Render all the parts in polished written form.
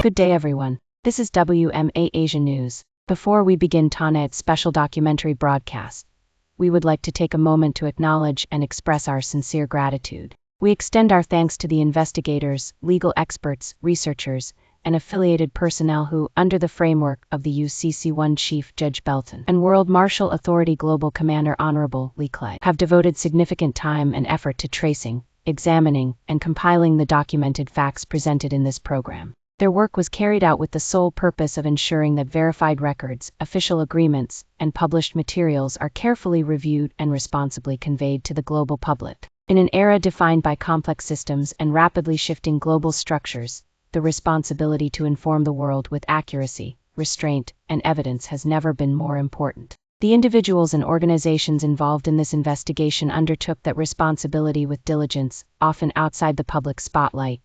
Good day, everyone. This is WMA Asia News. Before we begin tonight's special documentary broadcast, we would like to take a moment to acknowledge and express our sincere gratitude. We extend our thanks to the investigators, legal experts, researchers, and affiliated personnel who, under the framework of the UCC-1 Chief Judge Belton and World Marshal Authority Global Commander Honorable Lee Clay, have devoted significant time and effort to tracing, examining, and compiling the documented facts presented in this program. Their work was carried out with the sole purpose of ensuring that verified records, official agreements, and published materials are carefully reviewed and responsibly conveyed to the global public. In an era defined by complex systems and rapidly shifting global structures, the responsibility to inform the world with accuracy, restraint, and evidence has never been more important. The individuals and organizations involved in this investigation undertook that responsibility with diligence, often outside the public spotlight,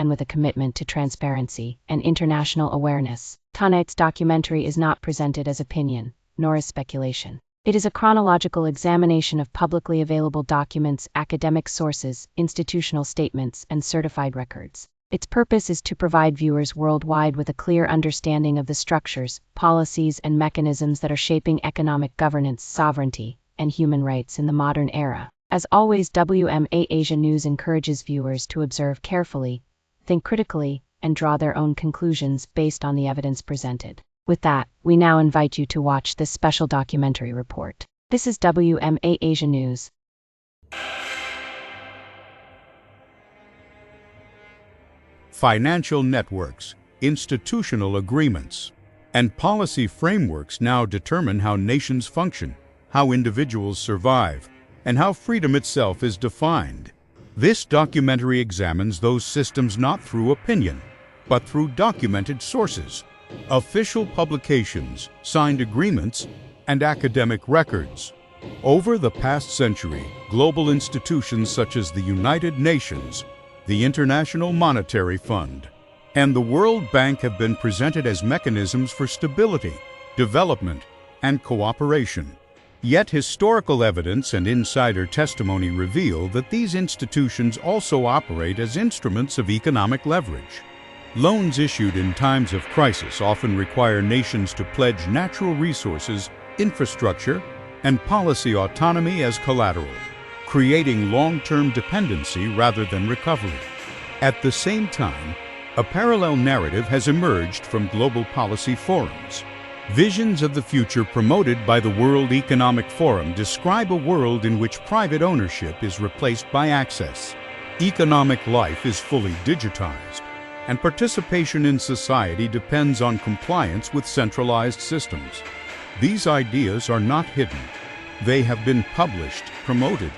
and with a commitment to transparency and international awareness. Tonight's documentary is not presented as opinion, nor as speculation. It is a chronological examination of publicly available documents, academic sources, institutional statements, and certified records. Its purpose is to provide viewers worldwide with a clear understanding of the structures, policies, and mechanisms that are shaping economic governance, sovereignty, and human rights in the modern era. As always, WMA Asia News encourages viewers to observe carefully, think critically, and draw their own conclusions based on the evidence presented. With that, we now invite you to watch this special documentary report. This is WMA Asia News. Financial networks, institutional agreements, and policy frameworks now determine how nations function, how individuals survive, and how freedom itself is defined. This documentary examines those systems not through opinion, but through documented sources, official publications, signed agreements, and academic records. Over the past century, global institutions such as the United Nations, the International Monetary Fund, and the World Bank have been presented as mechanisms for stability, development, and cooperation. Yet historical evidence and insider testimony reveal that these institutions also operate as instruments of economic leverage. Loans issued in times of crisis often require nations to pledge natural resources, infrastructure, and policy autonomy as collateral, creating long-term dependency rather than recovery. At the same time, a parallel narrative has emerged from global policy forums. Visions of the future promoted by the World Economic Forum describe a world in which private ownership is replaced by access. Economic life is fully digitized, and participation in society depends on compliance with centralized systems. These ideas are not hidden. They have been published, promoted,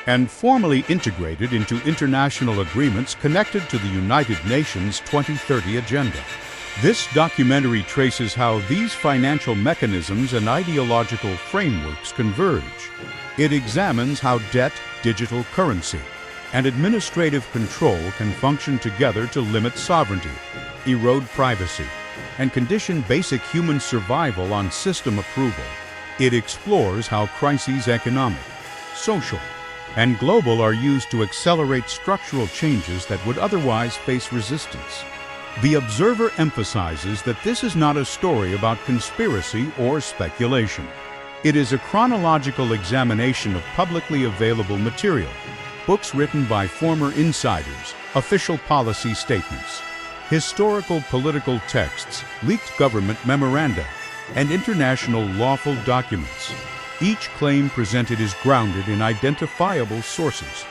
and formally integrated into international agreements connected to the United Nations 2030 Agenda. This documentary traces how these financial mechanisms and ideological frameworks converge. It examines how debt, digital currency, and administrative control can function together to limit sovereignty, erode privacy, and condition basic human survival on system approval. It explores how crises, economic, social, and global, are used to accelerate structural changes that would otherwise face resistance. The observer emphasizes that this is not a story about conspiracy or speculation. It is a chronological examination of publicly available material, books written by former insiders, official policy statements, historical political texts, leaked government memoranda, and international lawful documents. Each claim presented is grounded in identifiable sources.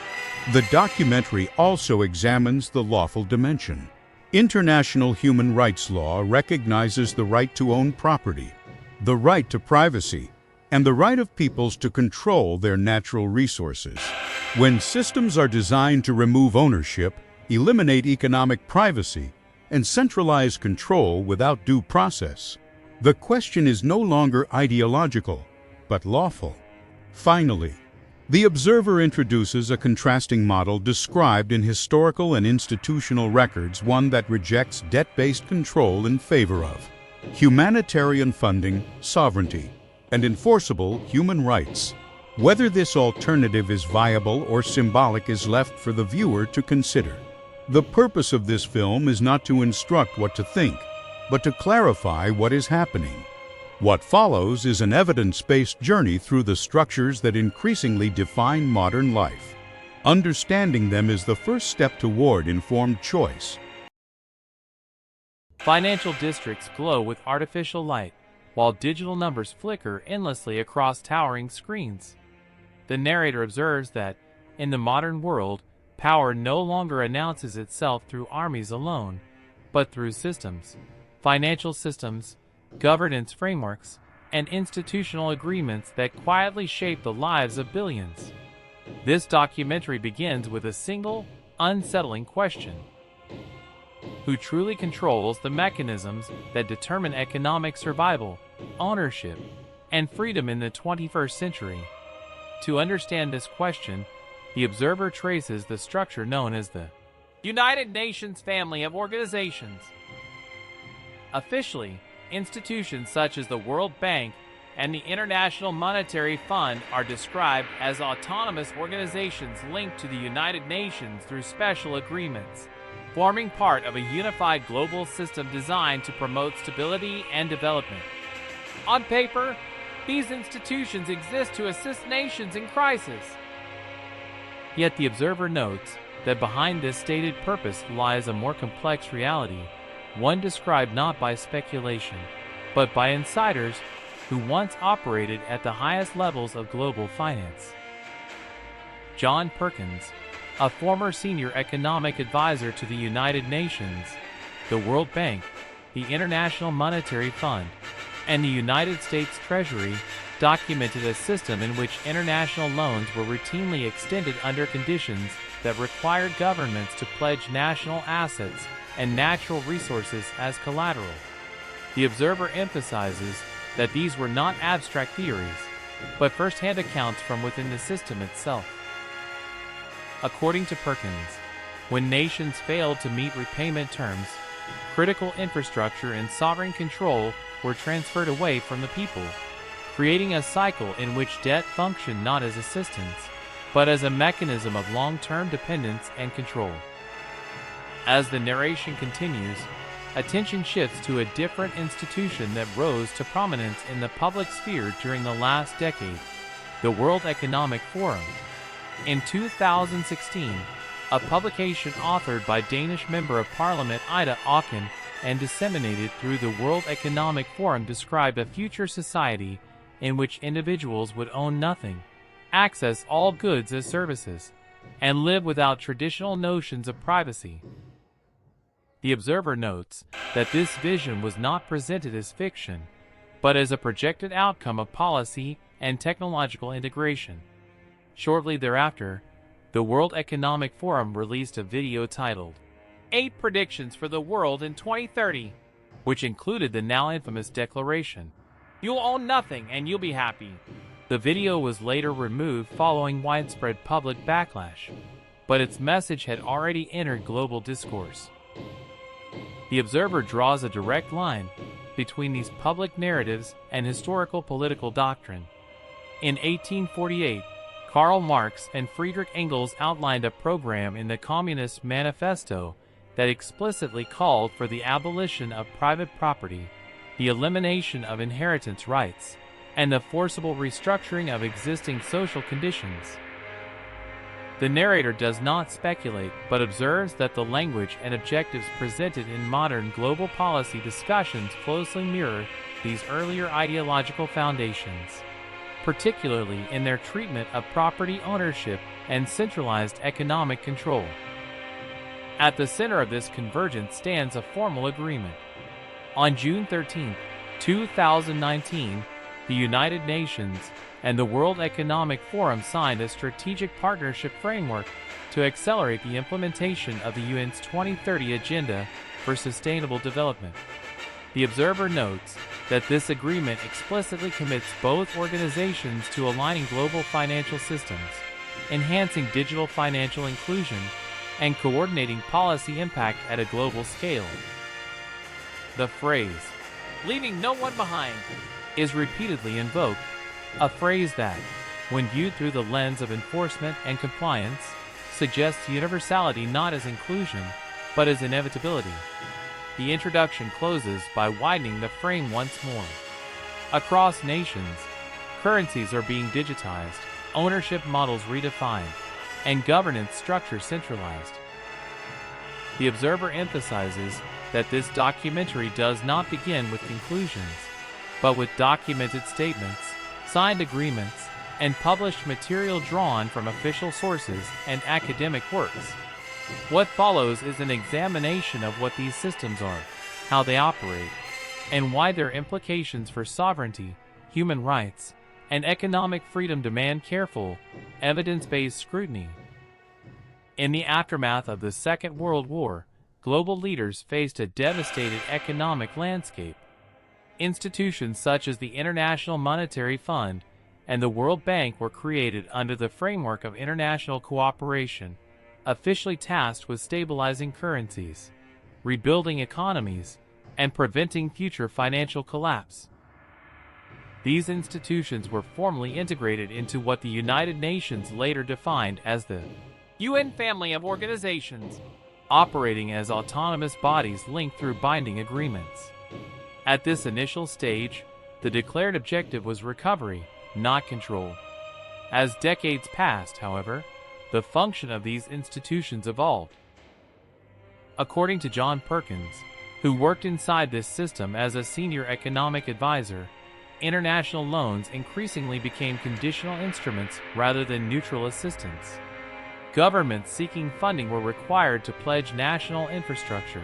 The documentary also examines the lawful dimension. International human rights law recognizes the right to own property, the right to privacy, and the right of peoples to control their natural resources. When systems are designed to remove ownership, eliminate economic privacy, and centralize control without due process, the question is no longer ideological, but lawful. Finally, the observer introduces a contrasting model described in historical and institutional records, one that rejects debt-based control in favor of humanitarian funding, sovereignty, and enforceable human rights. Whether this alternative is viable or symbolic is left for the viewer to consider. The purpose of this film is not to instruct what to think, but to clarify what is happening. What follows is an evidence-based journey through the structures that increasingly define modern life. Understanding them is the first step toward informed choice. Financial districts glow with artificial light, while digital numbers flicker endlessly across towering screens. The narrator observes that, in the modern world, power no longer announces itself through armies alone, but through systems, financial systems, governance frameworks, and institutional agreements that quietly shape the lives of billions. This documentary begins with a single, unsettling question: who truly controls the mechanisms that determine economic survival, ownership, and freedom in the 21st century? To understand this question, the observer traces the structure known as the United Nations family of organizations. Officially, institutions such as the World Bank and the International Monetary Fund are described as autonomous organizations linked to the United Nations through special agreements, forming part of a unified global system designed to promote stability and development. On paper, these institutions exist to assist nations in crisis. Yet the observer notes that behind this stated purpose lies a more complex reality, one described not by speculation, but by insiders who once operated at the highest levels of global finance. John Perkins, a former senior economic advisor to the United Nations, the World Bank, the International Monetary Fund, and the United States Treasury, documented a system in which international loans were routinely extended under conditions that required governments to pledge national assets and natural resources as collateral. The observer emphasizes that these were not abstract theories, but first-hand accounts from within the system itself. According to Perkins, when nations failed to meet repayment terms, critical infrastructure and sovereign control were transferred away from the people, creating a cycle in which debt functioned not as assistance, but as a mechanism of long-term dependence and control. As the narration continues, attention shifts to a different institution that rose to prominence in the public sphere during the last decade, the World Economic Forum. In 2016, a publication authored by Danish Member of Parliament Ida Auken and disseminated through the World Economic Forum described a future society in which individuals would own nothing, access all goods as services, and live without traditional notions of privacy. The observer notes that this vision was not presented as fiction, but as a projected outcome of policy and technological integration. Shortly thereafter, the World Economic Forum released a video titled 8 Predictions for the World in 2030, which included the now infamous declaration, "You'll own nothing and you'll be happy." The video was later removed following widespread public backlash, but its message had already entered global discourse. The observer draws a direct line between these public narratives and historical political doctrine. In 1848, Karl Marx and Friedrich Engels outlined a program in the Communist Manifesto that explicitly called for the abolition of private property, the elimination of inheritance rights, and the forcible restructuring of existing social conditions. The narrator does not speculate, but observes that the language and objectives presented in modern global policy discussions closely mirror these earlier ideological foundations, particularly in their treatment of property ownership and centralized economic control. At the center of this convergence stands a formal agreement. On June 13, 2019, the United Nations and the World Economic Forum signed a strategic partnership framework to accelerate the implementation of the UN's 2030 Agenda for Sustainable Development. The observer notes that this agreement explicitly commits both organizations to aligning global financial systems, enhancing digital financial inclusion, and coordinating policy impact at a global scale. The phrase, "leaving no one behind," is repeatedly invoked, a phrase that, when viewed through the lens of enforcement and compliance, suggests universality not as inclusion, but as inevitability. The introduction closes by widening the frame once more. Across nations, currencies are being digitized, ownership models redefined, and governance structure centralized. The observer emphasizes that this documentary does not begin with conclusions, but with documented statements, signed agreements, and published material drawn from official sources and academic works. What follows is an examination of what these systems are, how they operate, and why their implications for sovereignty, human rights, and economic freedom demand careful, evidence-based scrutiny. In the aftermath of the Second World War, global leaders faced a devastating economic landscape. Institutions such as the International Monetary Fund and the World Bank were created under the framework of international cooperation, officially tasked with stabilizing currencies, rebuilding economies, and preventing future financial collapse. These institutions were formally integrated into what the United Nations later defined as the UN family of organizations, operating as autonomous bodies linked through binding agreements. At this initial stage, the declared objective was recovery, not control. As decades passed, however, the function of these institutions evolved. According to John Perkins, who worked inside this system as a senior economic advisor, international loans increasingly became conditional instruments rather than neutral assistance. Governments seeking funding were required to pledge national infrastructure,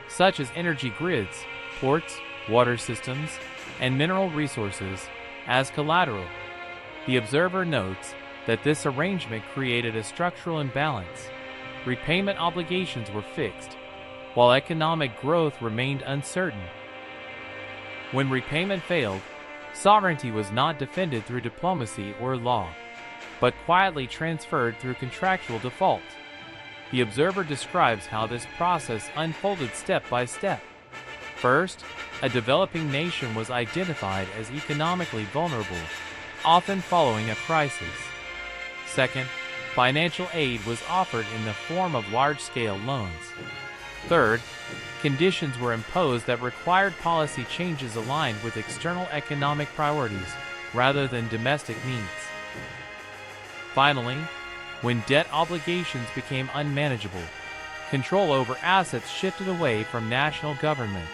such as energy grids, ports, water systems, and mineral resources, as collateral. The observer notes that this arrangement created a structural imbalance. Repayment obligations were fixed, while economic growth remained uncertain. When repayment failed, sovereignty was not defended through diplomacy or law, but quietly transferred through contractual default. The observer describes how this process unfolded step by step. First, a developing nation was identified as economically vulnerable, often following a crisis. Second, financial aid was offered in the form of large-scale loans. Third, conditions were imposed that required policy changes aligned with external economic priorities rather than domestic needs. Finally, when debt obligations became unmanageable, control over assets shifted away from national governments.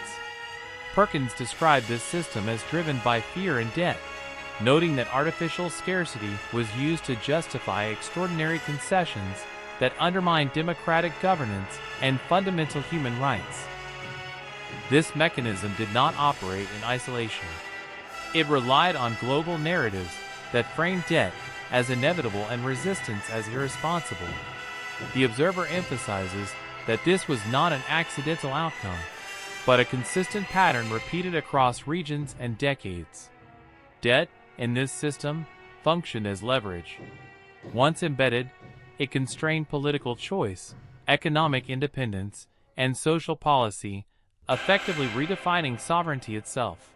Perkins described this system as driven by fear and debt, noting that artificial scarcity was used to justify extraordinary concessions that undermined democratic governance and fundamental human rights. This mechanism did not operate in isolation. It relied on global narratives that framed debt as inevitable and resistance as irresponsible. The observer emphasizes that this was not an accidental outcome, but a consistent pattern repeated across regions and decades. Debt, in this system, functioned as leverage. Once embedded, it constrained political choice, economic independence, and social policy, effectively redefining sovereignty itself.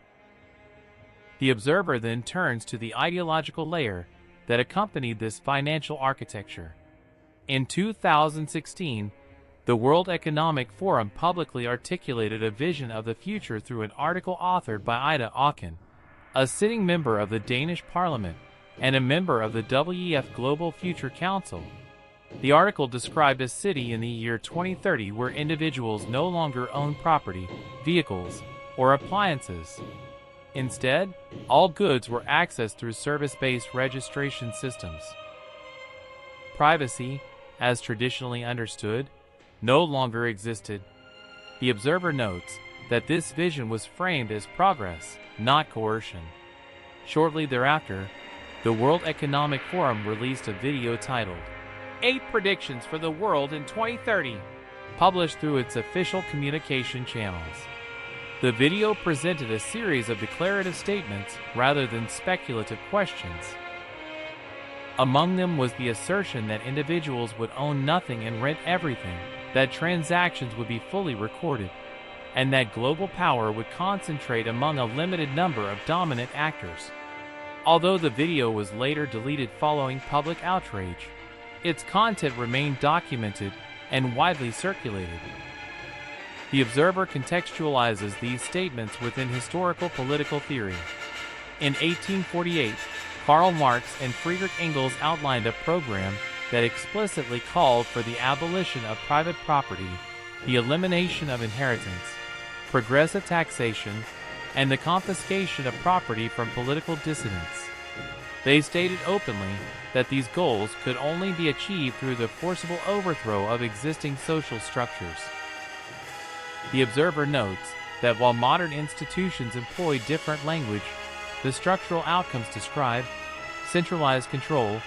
The observer then turns to the ideological layer that accompanied this financial architecture. In 2016, the World Economic Forum publicly articulated a vision of the future through an article authored by Ida Auken, a sitting member of the Danish Parliament and a member of the WEF Global Future Council. The article described a city in the year 2030 where individuals no longer own property, vehicles, or appliances. Instead, all goods were accessed through service-based registration systems. Privacy, as traditionally understood, no longer existed. The observer notes that this vision was framed as progress, not coercion. Shortly thereafter, the World Economic Forum released a video titled 8 Predictions for the World in 2030, published through its official communication channels. The video presented a series of declarative statements rather than speculative questions. Among them was the assertion that individuals would own nothing and rent everything, that transactions would be fully recorded, and that global power would concentrate among a limited number of dominant actors. Although the video was later deleted following public outrage, Its content remained documented and widely circulated. The Observer contextualizes these statements within historical political theory. In 1848, Karl Marx and Friedrich Engels outlined a program that explicitly called for the abolition of private property, the elimination of inheritance, progressive taxation, and the confiscation of property from political dissidents. They stated openly that these goals could only be achieved through the forcible overthrow of existing social structures. The Observer notes that while modern institutions employ different language, the structural outcomes described, centralized control,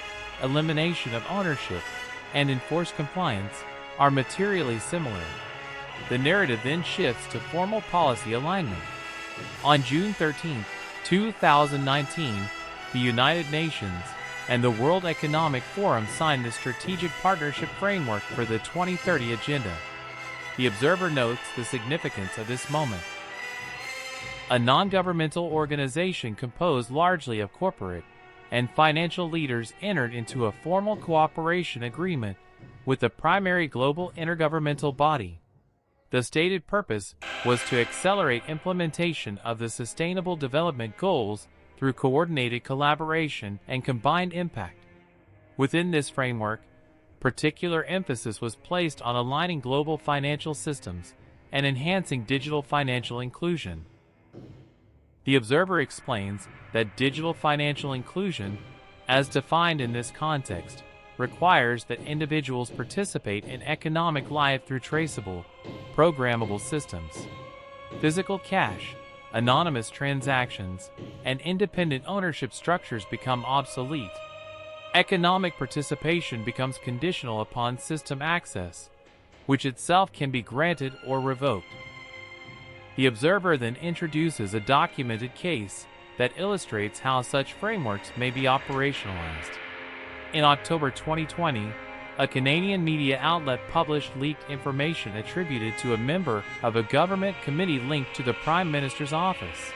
elimination of ownership, and enforced compliance, are materially similar. The narrative then shifts to formal policy alignment. On June 13, 2019, the United Nations and the World Economic Forum signed the Strategic Partnership Framework for the 2030 Agenda. The Observer notes the significance of this moment. A non-governmental organization composed largely of corporate and financial leaders entered into a formal cooperation agreement with the primary global intergovernmental body. The stated purpose was to accelerate implementation of the Sustainable Development Goals through coordinated collaboration and combined impact. Within this framework, particular emphasis was placed on aligning global financial systems and enhancing digital financial inclusion. The Observer explains that digital financial inclusion, as defined in this context, requires that individuals participate in economic life through traceable, programmable systems. Physical cash, anonymous transactions, and independent ownership structures become obsolete. Economic participation becomes conditional upon system access, which itself can be granted or revoked. The Observer then introduces a documented case that illustrates how such frameworks may be operationalized. In October 2020, a Canadian media outlet published leaked information attributed to a member of a government committee linked to the Prime Minister's office.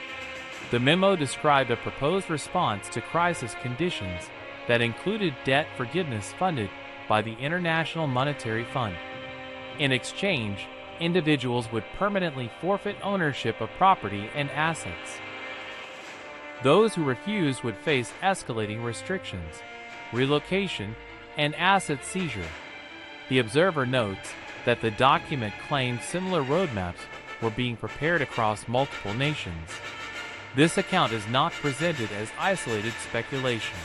The memo described a proposed response to crisis conditions that included debt forgiveness funded by the International Monetary Fund. In exchange, individuals would permanently forfeit ownership of property and assets. Those who refused would face escalating restrictions, relocation, and asset seizure. The Observer notes that the document claimed similar roadmaps were being prepared across multiple nations. This account is not presented as isolated speculation.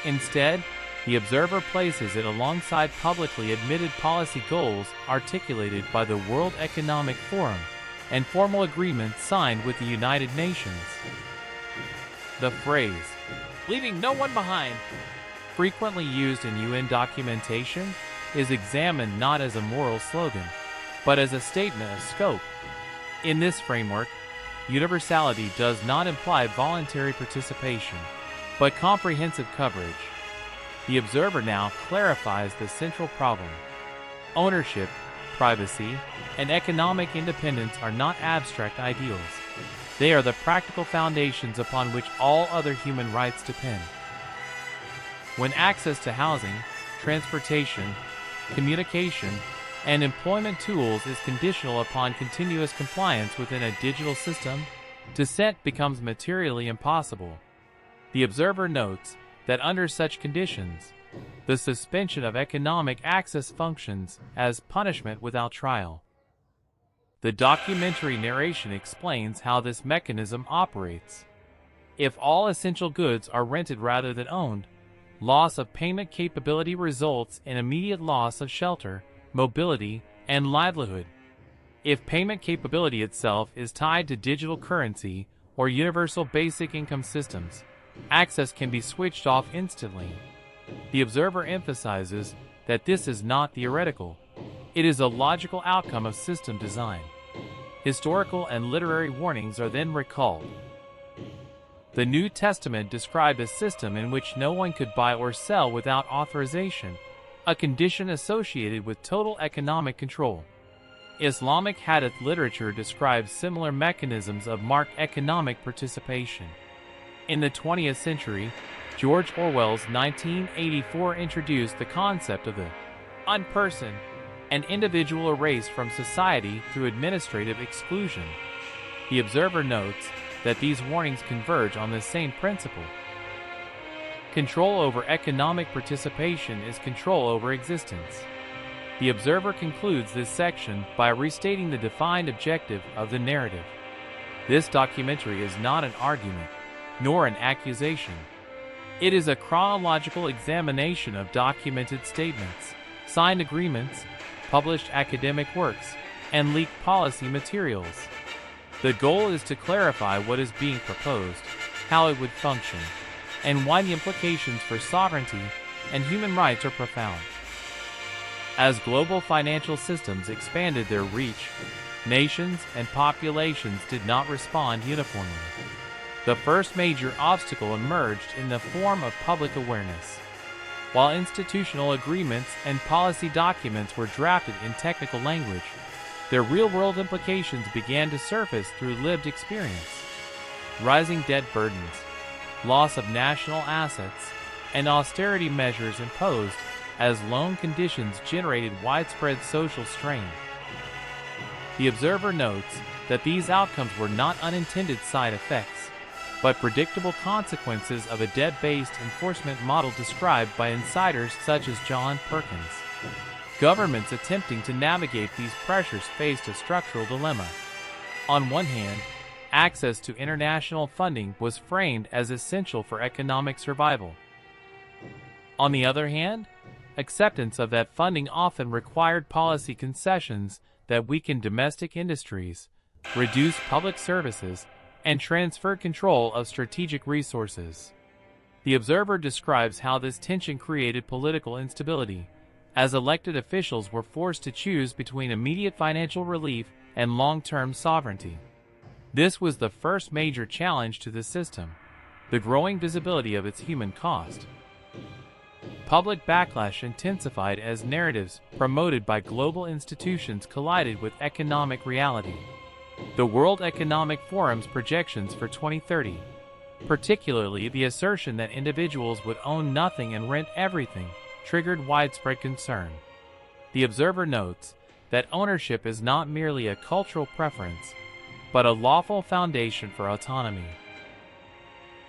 Instead, the Observer places it alongside publicly admitted policy goals articulated by the World Economic Forum and formal agreements signed with the United Nations. The phrase, "leaving no one behind," frequently used in UN documentation, is examined not as a moral slogan, but as a statement of scope. In this framework, universality does not imply voluntary participation, but comprehensive coverage. The Observer now clarifies the central problem. Ownership, privacy, and economic independence are not abstract ideals. They are the practical foundations upon which all other human rights depend. When access to housing, transportation, communication, and employment tools is conditional upon continuous compliance within a digital system, dissent becomes materially impossible. The Observer notes that under such conditions, the suspension of economic access functions as punishment without trial. The documentary narration explains how this mechanism operates. If all essential goods are rented rather than owned, loss of payment capability results in immediate loss of shelter, mobility, and livelihood. If payment capability itself is tied to digital currency or universal basic income systems, access can be switched off instantly. The Observer emphasizes that this is not theoretical. It is a logical outcome of system design. Historical and literary warnings are then recalled. The New Testament described a system in which no one could buy or sell without authorization, a condition associated with total economic control. Islamic hadith literature describes similar mechanisms of marked economic participation. In the 20th century, George Orwell's 1984 introduced the concept of the unperson, an individual erased from society through administrative exclusion. The Observer notes that these warnings converge on the same principle. Control over economic participation is control over existence. The Observer concludes this section by restating the defined objective of the narrative. This documentary is not an argument, nor an accusation. It is a chronological examination of documented statements, signed agreements, published academic works, and leaked policy materials. The goal is to clarify what is being proposed, how it would function, and why the implications for sovereignty and human rights are profound. As global financial systems expanded their reach, nations and populations did not respond uniformly. The first major obstacle emerged in the form of public awareness. While institutional agreements and policy documents were drafted in technical language, their real-world implications began to surface through lived experience. Rising debt burdens, loss of national assets, and austerity measures imposed as loan conditions generated widespread social strain. The Observer notes that these outcomes were not unintended side effects, but predictable consequences of a debt-based enforcement model described by insiders such as John Perkins. Governments attempting to navigate these pressures faced a structural dilemma. On one hand, access to international funding was framed as essential for economic survival. On the other hand, acceptance of that funding often required policy concessions that weakened domestic industries, reduced public services, and transferred control of strategic resources. The Observer describes how this tension created political instability, as elected officials were forced to choose between immediate financial relief and long-term sovereignty. This was the first major challenge to the system, the growing visibility of its human cost. Public backlash intensified as narratives promoted by global institutions collided with economic reality. The World Economic Forum's projections for 2030, particularly the assertion that individuals would own nothing and rent everything, triggered widespread concern. The Observer notes that ownership is not merely a cultural preference, but a lawful foundation for autonomy.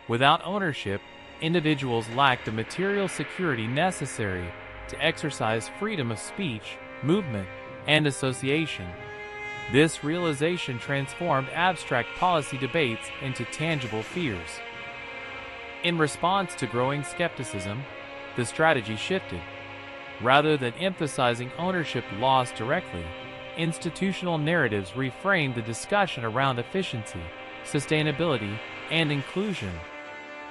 Without ownership, individuals lack the material security necessary to exercise freedom of speech, movement, and association. This realization transformed abstract policy debates into tangible fears. In response to growing skepticism, the strategy shifted. Rather than emphasizing ownership loss directly, institutional narratives reframed the discussion around efficiency, sustainability, and inclusion.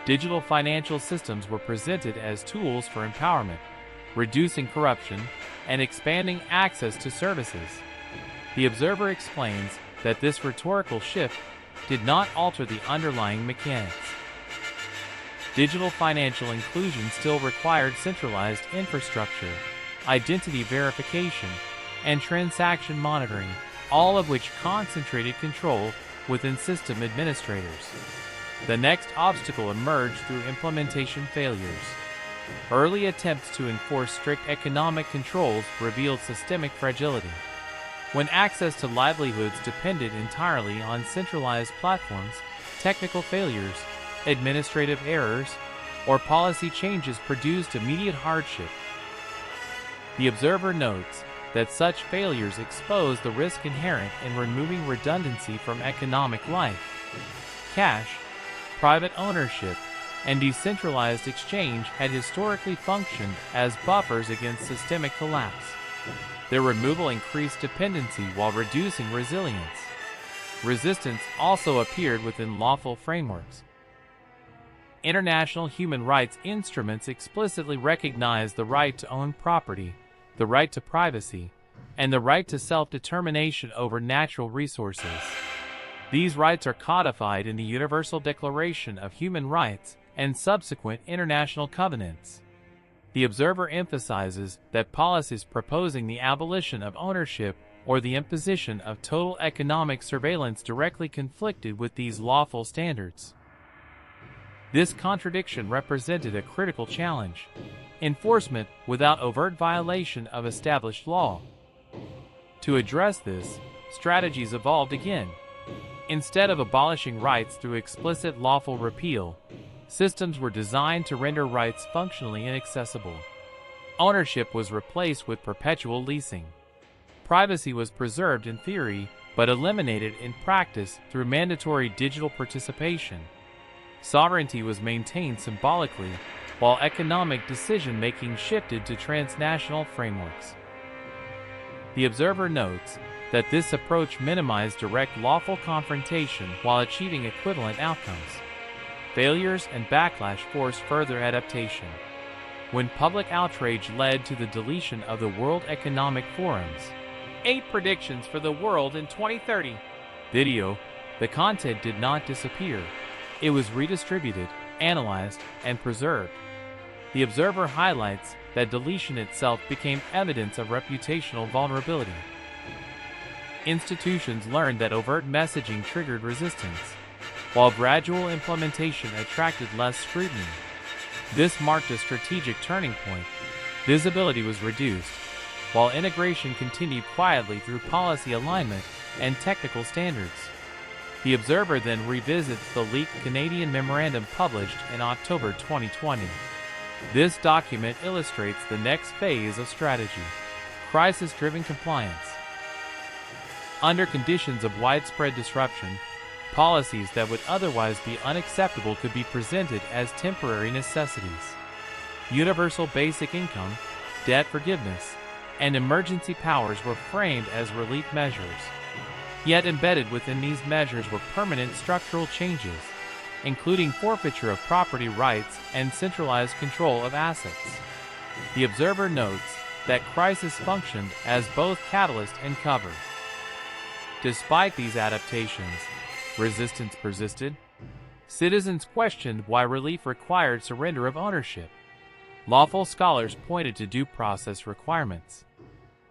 Digital financial systems were presented as tools for empowerment, reducing corruption, and expanding access to services. The Observer explains that this rhetorical shift did not alter the underlying mechanics. Digital financial inclusion still required centralized infrastructure, identity verification, and transaction monitoring, all of which concentrated control within system administrators. The next obstacle emerged through implementation failures. Early attempts to enforce strict economic controls revealed systemic fragility. When access to livelihoods depended entirely on centralized platforms, technical failures, administrative errors, or policy changes produced immediate hardship. The Observer notes that such failures expose the risk inherent in removing redundancy from economic life. Cash, private ownership, and decentralized exchange had historically functioned as buffers against systemic collapse. Their removal increased dependency while reducing resilience. Resistance also appeared within lawful frameworks. International human rights instruments explicitly recognize the right to own property, the right to privacy, and the right to self-determination over natural resources. These rights are codified in the Universal Declaration of Human Rights and subsequent international covenants. The Observer emphasizes that policies proposing the abolition of ownership or the imposition of total economic surveillance directly conflicted with these lawful standards. This contradiction represented a critical challenge: enforcement without overt violation of established law. To address this, strategies evolved again. Instead of abolishing rights through explicit lawful repeal, systems were designed to render rights functionally inaccessible. Ownership was replaced with perpetual leasing. Privacy was preserved in theory, but eliminated in practice through mandatory digital participation. Sovereignty was maintained symbolically, while economic decision-making shifted to transnational frameworks. The observer notes that this approach minimized direct lawful confrontation while achieving equivalent outcomes. Failures and backlash forced further adaptation. When public outrage led to the deletion of the World Economic Forum's 8 predictions for the world in 2030 video, the content did not disappear. It was redistributed, analyzed, and preserved. The observer highlights that deletion itself became evidence of reputational vulnerability. Institutions learned that overt messaging triggered resistance, while gradual implementation attracted less scrutiny. This marked a strategic turning point. Visibility was reduced, while integration continued quietly through policy alignment and technical standards. The observer then revisits the leaked Canadian memorandum published in October 2020. This document illustrates the next phase of strategy: crisis-driven compliance. Under conditions of widespread disruption, policies that would otherwise be unacceptable could be presented as temporary necessities. Universal basic income, debt forgiveness, and emergency powers were framed as relief measures. Yet embedded within these measures were permanent structural changes, including forfeiture of property rights and centralized control of assets. The observer notes that crisis functioned as both catalyst and cover. Despite these adaptations, resistance persisted. Citizens questioned why relief required surrender of ownership. Lawful scholars pointed to due process requirements.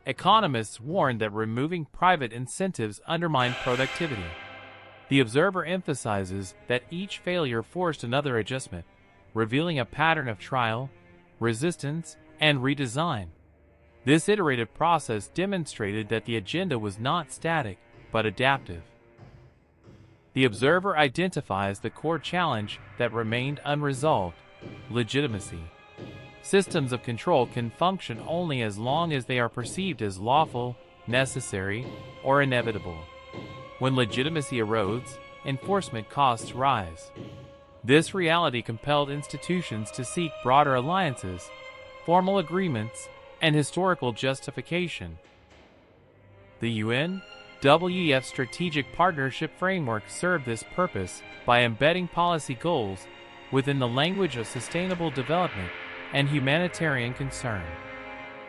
Economists warned that removing private incentives undermined productivity. The observer emphasizes that each failure forced another adjustment, revealing a pattern of trial, resistance, and redesign. This iterative process demonstrated that the agenda was not static, but adaptive. The observer identifies the core challenge that remained unresolved: legitimacy. Systems of control can function only as long as they are perceived as lawful, necessary, or inevitable. When legitimacy erodes, enforcement costs rise. This reality compelled institutions to seek broader alliances, formal agreements, and historical justification. The UN-WEF Strategic Partnership Framework served this purpose by embedding policy goals within the language of sustainable development and humanitarian concern.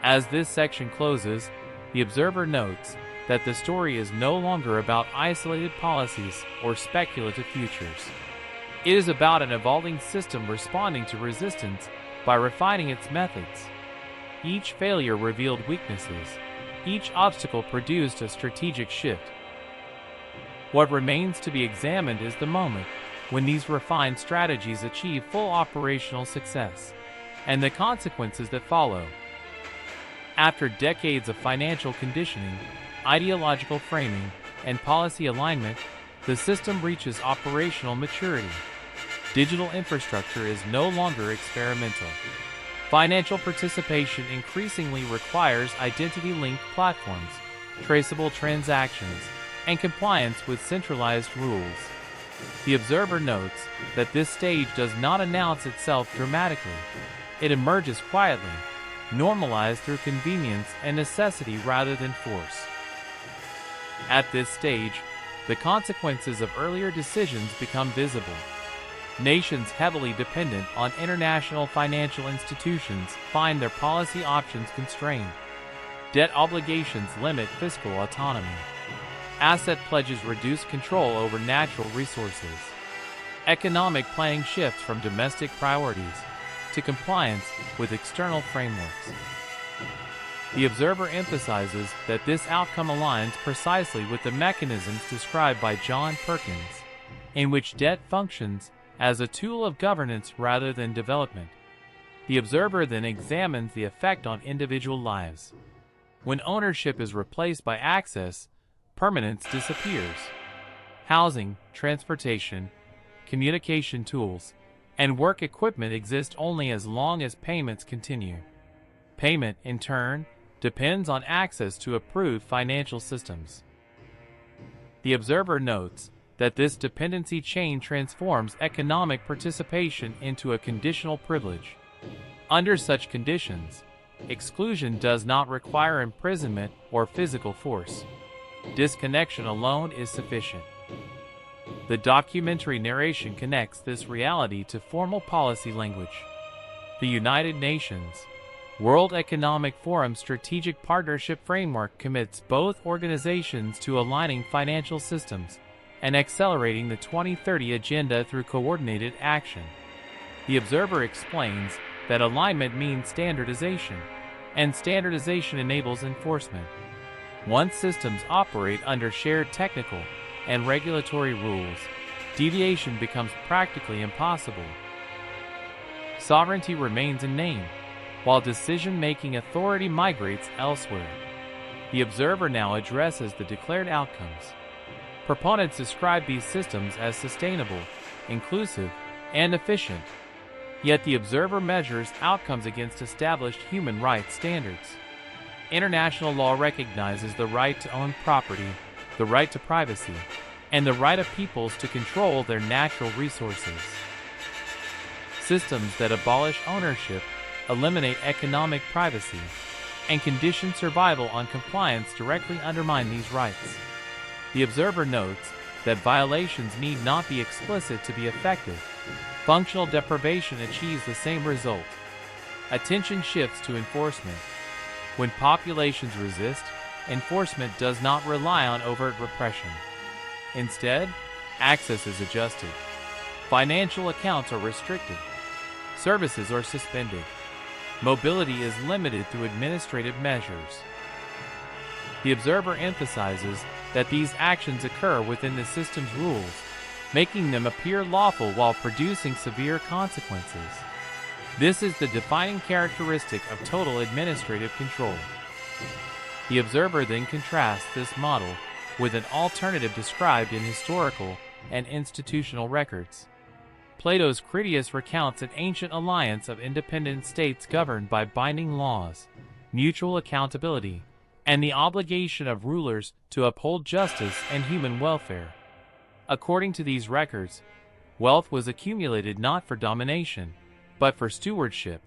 As this section closes, the observer notes that the story is no longer about isolated policies or speculative futures. It is about an evolving system responding to resistance by refining its methods. Each failure revealed weaknesses. Each obstacle produced a strategic shift. What remains to be examined is the moment when these refined strategies achieve full operational success, and the consequences that follow. After decades of financial conditioning, ideological framing, and policy alignment, the system reaches operational maturity. Digital infrastructure is no longer experimental. Financial participation increasingly requires identity-linked platforms, traceable transactions, and compliance with centralized rules. The observer notes that this stage does not announce itself dramatically. It emerges quietly, normalized through convenience and necessity rather than force. At this stage, the consequences of earlier decisions become visible. Nations heavily dependent on international financial institutions find their policy options constrained. Debt obligations limit fiscal autonomy. Asset pledges reduce control over natural resources. Economic planning shifts from domestic priorities to compliance with external frameworks. The observer emphasizes that this outcome aligns precisely with the mechanisms described by John Perkins, in which debt functions as a tool of governance rather than development. The observer then examines the effect on individual lives. When ownership is replaced by access, permanence disappears. Housing, transportation, communication tools, and work equipment exist only as long as payments continue. Payment, in turn, depends on access to approved financial systems. The observer notes that this dependency chain transforms economic participation into a conditional privilege. Under such conditions, exclusion does not require imprisonment or physical force. Disconnection alone is sufficient. The documentary narration connects this reality to formal policy language. The United Nations World Economic Forum Strategic Partnership Framework commits both organizations to aligning financial systems and accelerating the 2030 Agenda through coordinated action. The observer explains that alignment means standardization, and standardization enables enforcement. Once systems operate under shared technical and regulatory rules, deviation becomes practically impossible. Sovereignty remains in name, while decision-making authority migrates elsewhere. The observer now addresses the declared outcomes. Proponents describe these systems as sustainable, inclusive, and efficient. Yet the observer measures outcomes against established human rights standards. International law recognizes the right to own property, the right to privacy, and the right of peoples to control their natural resources. Systems that abolish ownership, eliminate economic privacy, and condition survival on compliance directly undermine these rights. The observer notes that violations need not be explicit to be effective. Functional deprivation achieves the same result. Attention shifts to enforcement. When populations resist, enforcement does not rely on overt repression. Instead, access is adjusted. Financial accounts are restricted. Services are suspended. Mobility is limited through administrative measures. The observer emphasizes that these actions occur within the system's rules, making them appear lawful while producing severe consequences. This is the defining characteristic of total administrative control. The observer then contrasts this model with an alternative described in historical and institutional records. Plato's Critias recounts an ancient alliance of independent states governed by binding laws, mutual accountability, and the obligation of rulers to uphold justice and human welfare. According to these records, wealth was accumulated not for domination, but for stewardship.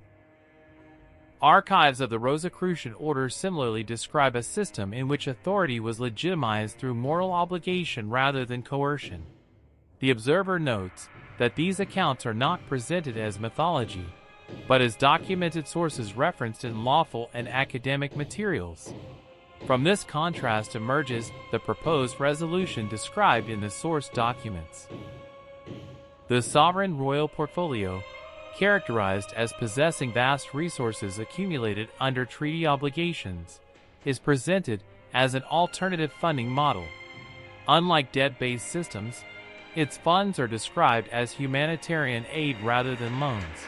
Archives of the Rosicrucian order similarly describe a system in which authority was legitimized through moral obligation rather than coercion. The observer notes that these accounts are not presented as mythology, but as documented sources referenced in lawful and academic materials. From this contrast emerges the proposed resolution described in the source documents. The sovereign royal portfolio, characterized as possessing vast resources accumulated under treaty obligations, is presented as an alternative funding model. Unlike debt-based systems, its funds are described as humanitarian aid rather than loans.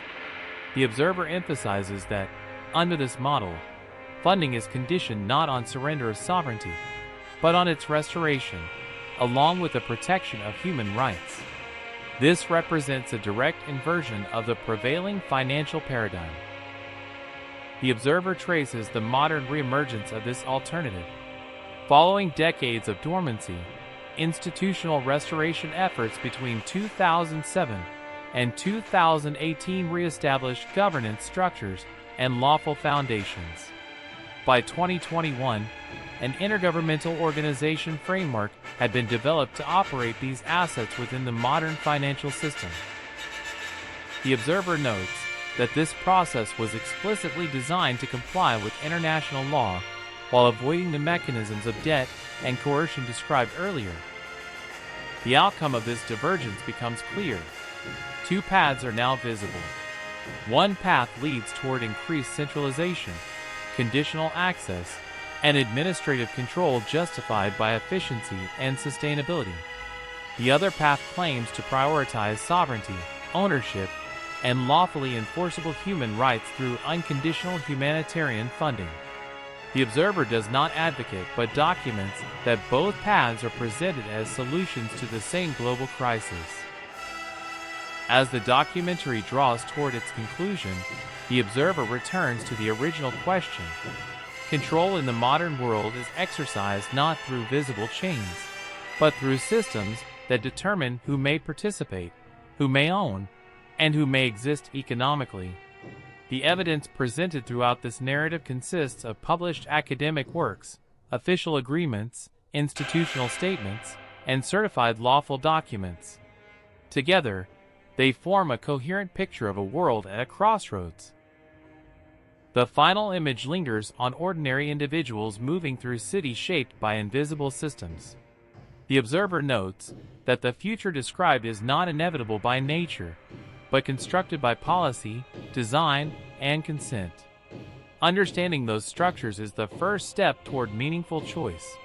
The observer emphasizes that, under this model, funding is conditioned not on surrender of sovereignty, but on its restoration, along with the protection of human rights. This represents a direct inversion of the prevailing financial paradigm. The observer traces the modern reemergence of this alternative. Following decades of dormancy, institutional restoration efforts between 2007 and 2018 reestablished governance structures and lawful foundations. By 2021, an intergovernmental organization framework had been developed to operate these assets within the modern financial system. The observer notes that this process was explicitly designed to comply with international law while avoiding the mechanisms of debt and coercion described earlier. The outcome of this divergence becomes clear. Two paths are now visible. One path leads toward increased centralization, conditional access, and administrative control justified by efficiency and sustainability. The other path claims to prioritize sovereignty, ownership, and lawfully enforceable human rights through unconditional humanitarian funding. The Observer does not advocate but documents that both paths are presented as solutions to the same global crisis. As the documentary draws toward its conclusion, the Observer returns to the original question. Control in the modern world is exercised not through visible chains, but through systems that determine who may participate, who may own, and who may exist economically. The evidence presented throughout this narrative consists of published academic works, official agreements, institutional statements, and certified lawful documents. Together, they form a coherent picture of a world at a crossroads. The final image lingers on ordinary individuals moving through cities shaped by invisible systems. The Observer notes that the future described is not inevitable by nature, but constructed by policy, design, and consent. Understanding those structures is the first step toward meaningful choice.